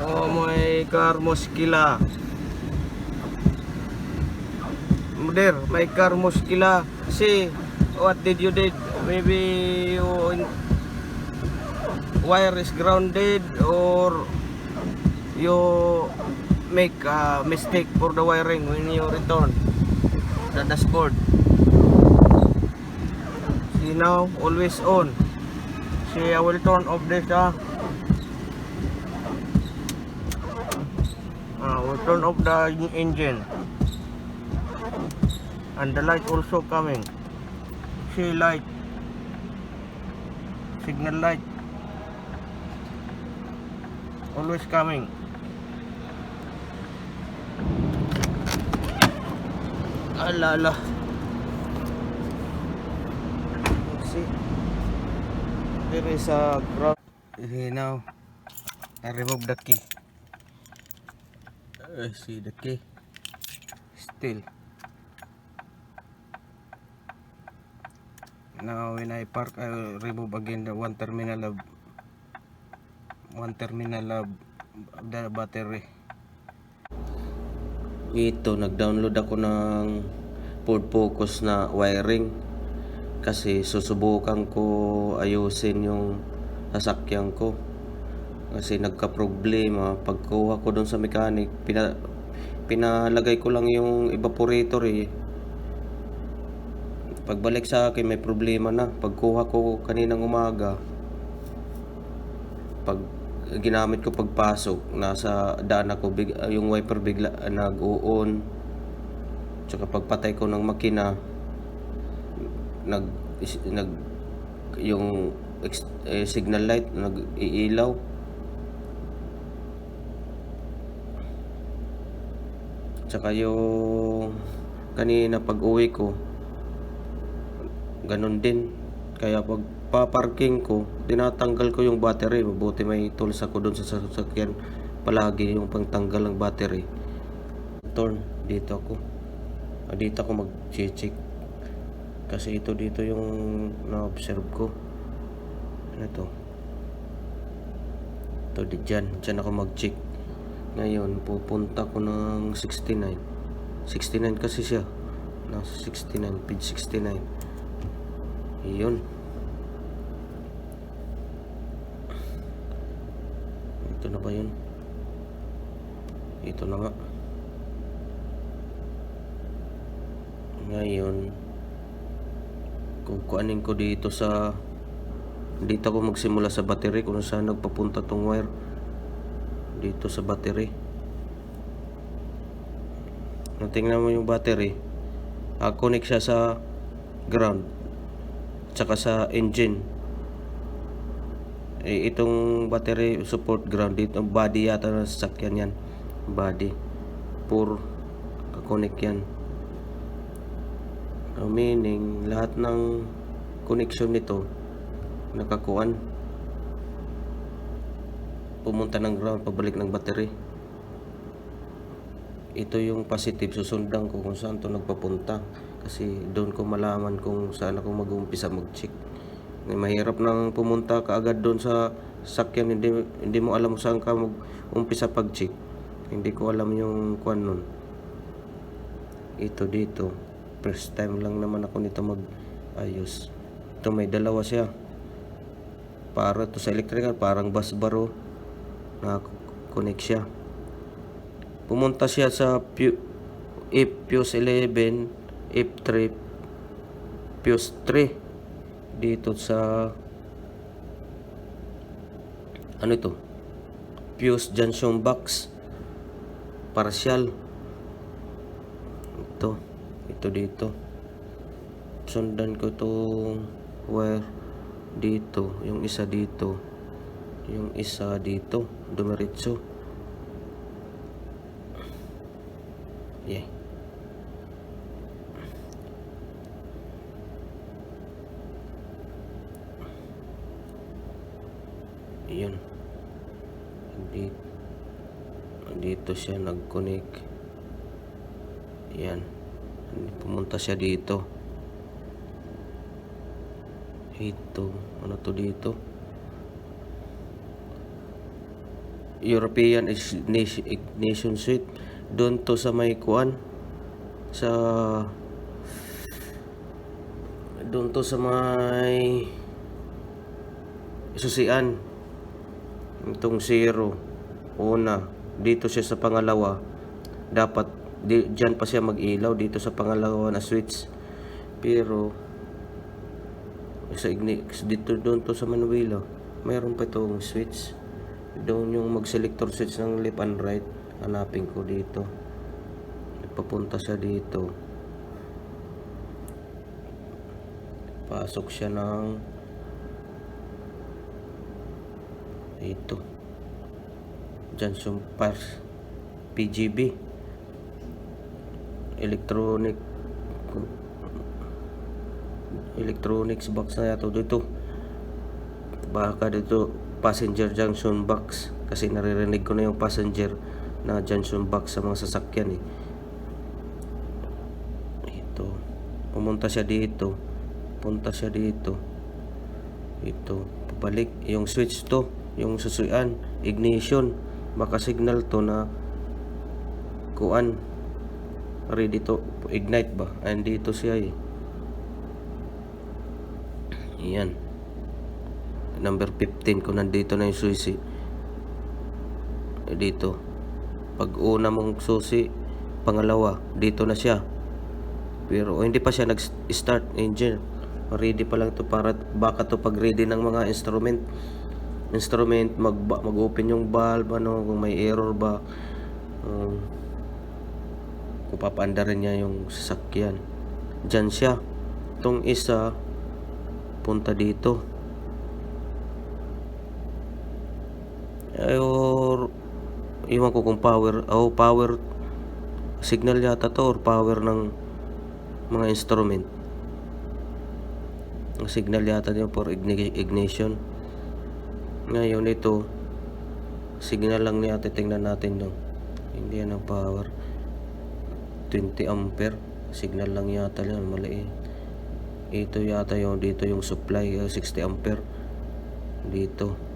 Oh my car muskila. Mudir, my car muskila. See what did you did? Maybe wire is grounded or you make a mistake for the wiring when you return the dashboard. See now, always on. See, I will turn off this. We'll turn off the engine, and the light also coming. See light, signal light, always coming. Alala. See, there is a ground. Okay, now I remove the key. See the key still. Now when I park, I will remove again the one terminal of the battery. Ito, nag-download ako ng Ford Focus na wiring kasi susubukan ko ayusin yung sasakyan ko kasi nagka-problema. Pagkuha ko doon sa mechanic, pinalagay ko lang yung evaporator Pagbalik sa akin may problema na. Pagkuha ko kaninang umaga, pag ginamit ko pagpasok, nasa daan ako, yung wiper bigla nag-on. Tsaka pagpatay ko ng makina, yung signal light nag-iilaw. Tsaka yung kanina pag uwi ko, ganun din. Kaya pag paparking ko, tinatanggal ko yung battery. Mabuti may tools ako dun sa sasakyan palagi yung pangtanggal ng battery. Turn dito ako. Dito ako mag-check kasi dito yung na-observe ko. Ano to? Dyan ako mag-check. Ngayon pupunta ko ng 69 kasi siya nasa 69, page 69. Iyon, ito na ba yun? Ito na nga. Ngayon kukuanin ko dito ako magsimula sa battery kung saan nagpapunta tong wire. Dito sa battery, tingnan mo yung battery, connect siya sa ground tsaka sa engine. Itong battery support ground dito, body yata na sasakyan yan, body pur connect yan. Meaning lahat ng connection nito nakakuan, pumunta ng ground, pabalik ng battery. Ito yung positive, susundan ko kung saan to nagpapunta kasi doon ko malaman kung saan ako mag-uumpisa mag-check. Mahirap nang pumunta ka agad doon sa sakyan, hindi mo alam saan ka mag-umpisa pag-check. Hindi ko alam yung kuan nun. Ito dito, first time lang naman ako nito mag-ayos. Ito may dalawa siya, para to sa electrical, parang bus bar na-connect siya. Pumunta siya sa fuse 11, F3, fuse 3 dito sa ano ito, fuse junction box partial. Ito dito, sundan ko itong wire dito, yung isa dito, dumiretso. Yun, dito siya nag-connect. Yan, pumunta siya dito. Ito, ano to dito? European ignition switch. Doon to sa may kuan, sa doon to sa may susian. Itong 0 una, dito siya sa pangalawa. Dapat dyan pa siya mag-ilaw dito sa pangalawa na switch. Pero sa dito doon to sa manuela, mayroon pa itong switch. Doon yung mag-selector switch ng left and right. Hanapin ko dito. Papunta siya dito. Pasok siya ng ito. Johnson Parts PGB. Electronics box na yato dito. Baka dito passenger junction box, kasi naririnig ko na yung passenger na junction box sa mga sasakyan Ito. Pumunta siya dito. Punta siya dito. Ito. Pabalik. Yung switch to. Yung susuyan. Ignition. Maka-signal to na kuan. Ready to ignite ba? Andito siya Yan. Number 15 kung nandito na yung susi. Dito. Pag una mong susi, pangalawa, dito na siya. Pero hindi pa siya nag-start engine. Ready pa lang to para baka to pag ready ng mga instrument mag-open yung valve kung may error ba. Kung papaanda rin niya yung sasakyan. Diyan siya. Itong isa punta dito. Or iwan ko kung power signal yata to or power ng mga instrument. Ang signal yata din for ignition. Ngayon ito signal lang niya, titingnan natin no. Hindi yan ang power. 20 ampere signal lang yata yan, mali Ito yata yung dito yung supply 60 ampere dito.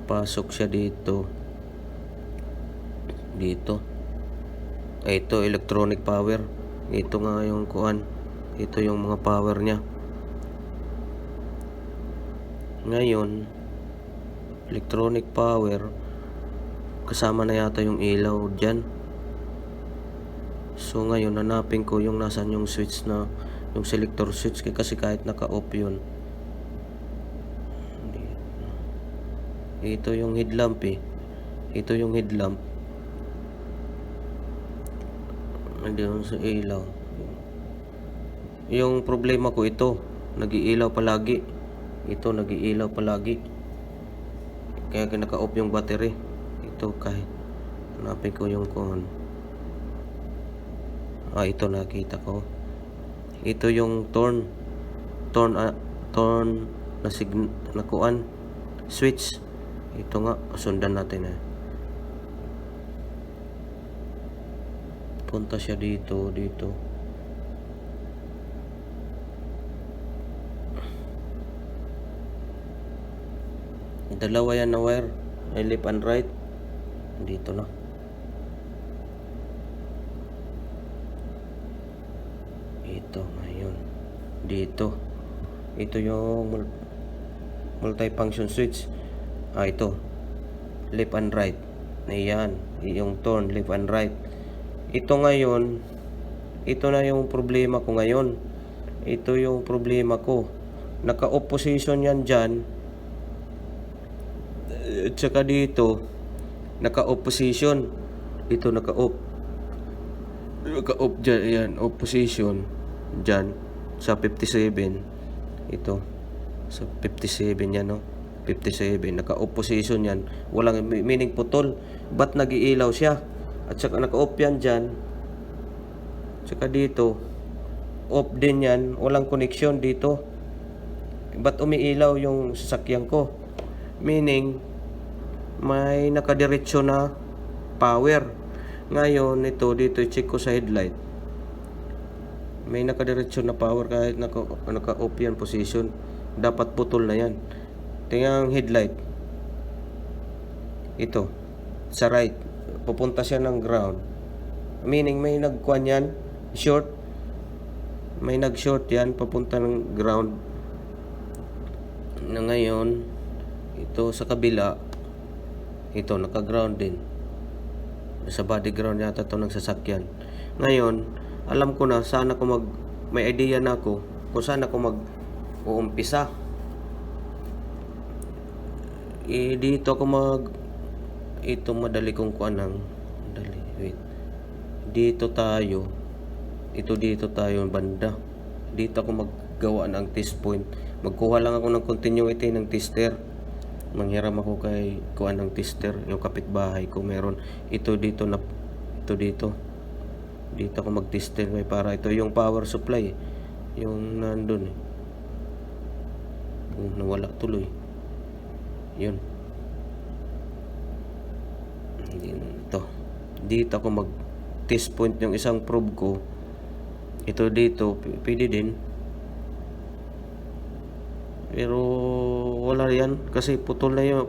Pasok siya dito. Ito electronic power. Ito nga yung kuan. Ito yung mga power niya. Ngayon electronic power kasama na yata yung ilaw dyan. So ngayon hanapin ko yung nasan yung switch na yung selector switch, kasi kahit naka-off yun. Ito yung headlamp Ito yung headlamp. Andiyan sa ilaw. Yung problema ko ito, nag-iilaw palagi. Ito nag-iilaw palagi. Kaya naka-off yung battery. Ito kahit hanapin ko yung kuhan. Ito nakita ko. Ito yung turn na kuan switch. Ito nga, sundan natin Punta siya dito. Dalawa yan na wire, left and right. Dito na. Ito ngayon. Dito. Ito yung multi-function switch. Ito. Left and right. Ayan. Yung turn, left and right. Ito ngayon, ito na yung problema ko ngayon. Ito yung problema ko. Naka-off position yan dyan. At saka dito, naka-off position. Ito naka-off. Naka-off dyan. Ayan, off position. Dyan. Sa 57. Ito. Sa 57 yan, no? 57, naka-off position yan. Walang meaning putol. Ba't nag-iilaw siya? At saka naka-off yan dyan. Saka dito, off din yan. Walang connection dito. Ba't umiilaw yung sasakyan ko? Meaning, may nakadiretso na power. Ngayon, dito i-check ko sa headlight. May nakadiretso na power kahit naka-off yan position. Dapat putol na yan. Tingnan ang headlight. Ito. sa right, pupunta siya ng ground. Meaning may nagkuan yan, short. May nag-short yan, papunta ng ground. Na ngayon, ito sa kabila, ito naka-ground din. Sa body ground yata ito ng sasakyan. Ngayon, alam ko na saan ako may idea na ako kung saan ako uumpisa. Dito ako ito madali kong kuan ng dali, wait. Dito tayo banda. Dito ako maggawa ng test point. Magkuha lang ako ng continuity ng tester. Manghiram ako kay kuan ng tester, yung kapitbahay ko meron. Ito dito. Dito ako mag-tester para ito yung power supply. Yung nandun nawala tuloy. Yun. Dito ako mag-test point yung isang probe ko. Ito dito, pwede din. Pero wala yan kasi putol yun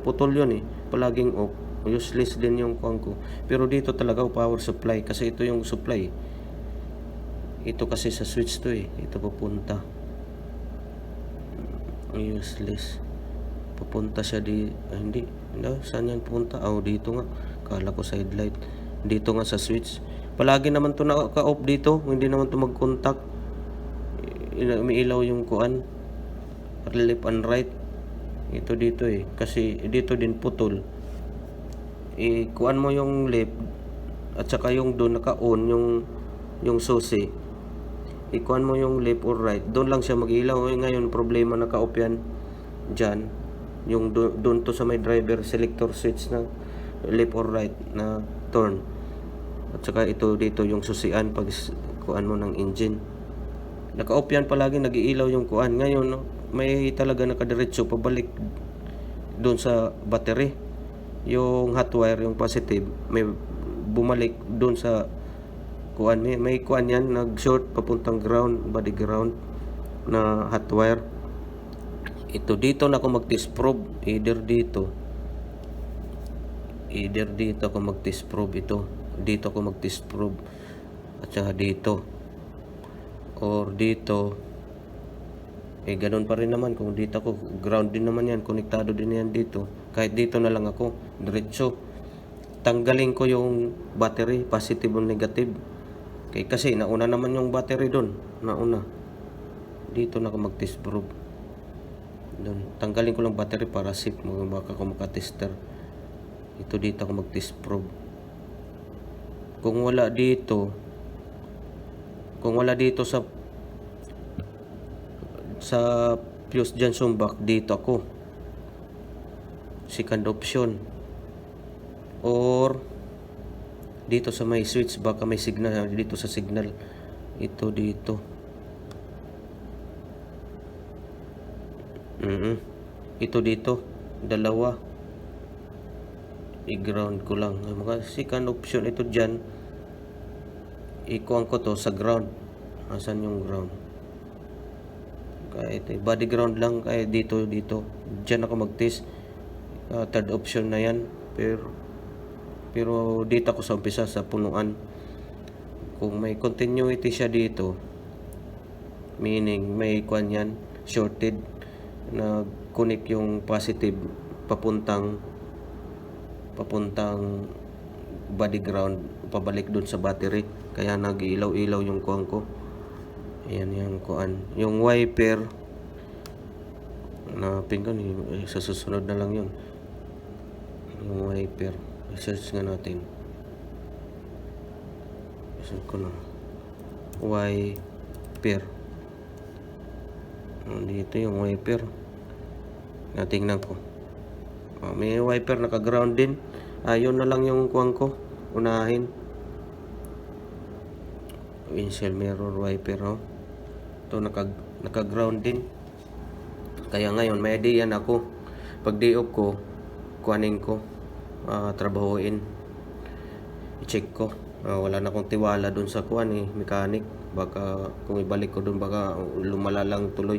palaging off. Useless din yung kuwan ko. Pero dito talaga power supply kasi ito yung supply. Ito kasi sa switch to ito pupunta. Useless. Pupunta siya hindi. Saan yan pupunta? Dito nga. Kala ko side light. Dito nga sa switch. Palagi naman to naka-off dito. Hindi naman to mag-contact. Umiilaw yung kuan. Left and right. Ito dito kasi dito din putol. Kuan mo yung left at saka yung doon naka-on yung susi. Kuan mo yung left or right. Doon lang siya mag-ilaw. Ngayon problema naka-off yan dyan. Yung doon to sa may driver selector switch na left or right na turn. At saka ito dito yung susian pag kuan mo ng engine. Naka-off yan palagi, nag-iilaw yung kuan. Ngayon may talaga nakadiretso pabalik doon sa battery. Yung hot wire, yung positive, may bumalik doon sa kuan. May kuan yan, nag-short papuntang ground, body ground na hot wire. Ito dito na ako mag-test probe, either dito ako mag-test probe dito ako mag-test probe at saka dito or dito. Ganun pa rin naman kung dito ako, ground din naman yan, konektado din yan dito. Kahit dito na lang ako, diretso. Tanggalin ko yung battery, positive o negative. Kasi nauna naman yung battery doon, nauna. Dito na ako mag-test probe. Doon. Tanggalin ko lang battery para safe, baka ako makatester. Dito ako mag-test probe. Kung wala dito sa fuse junction box, dito ako second option, or dito sa may switch, baka may signal dito sa signal. Ito dito dalawa i-ground ko lang. Mga second option ito dyan, ikuhan ko to sa ground. Asan yung ground? Kahit body ground lang, kahit dito dyan ako mag-test. Third option na yan, pero dito ako sa umpisa sa punuan. Kung may continuity siya dito, meaning may kuan yan, shorted, na connect yung positive papuntang body ground, pabalik dun sa battery, kaya nag-ilaw-ilaw yung kuan ko. Ayan yung kuan, yung wiper na pingan sa susunod na lang yun. Yung wiper, search nga natin. Search ko na wiper. Dito yung wiper, natingnan ko. May wiper naka-ground din. Yun na lang yung kuan ko, unahin. Windshield mirror wiper, ito naka-ground din. Kaya ngayon may idea na ako, pag day off ko, kuanin ko, trabahuin, i-check ko. Wala na akong tiwala dun sa mechanic. Baka kung ibalik ko dun, baka lumala lang tuloy.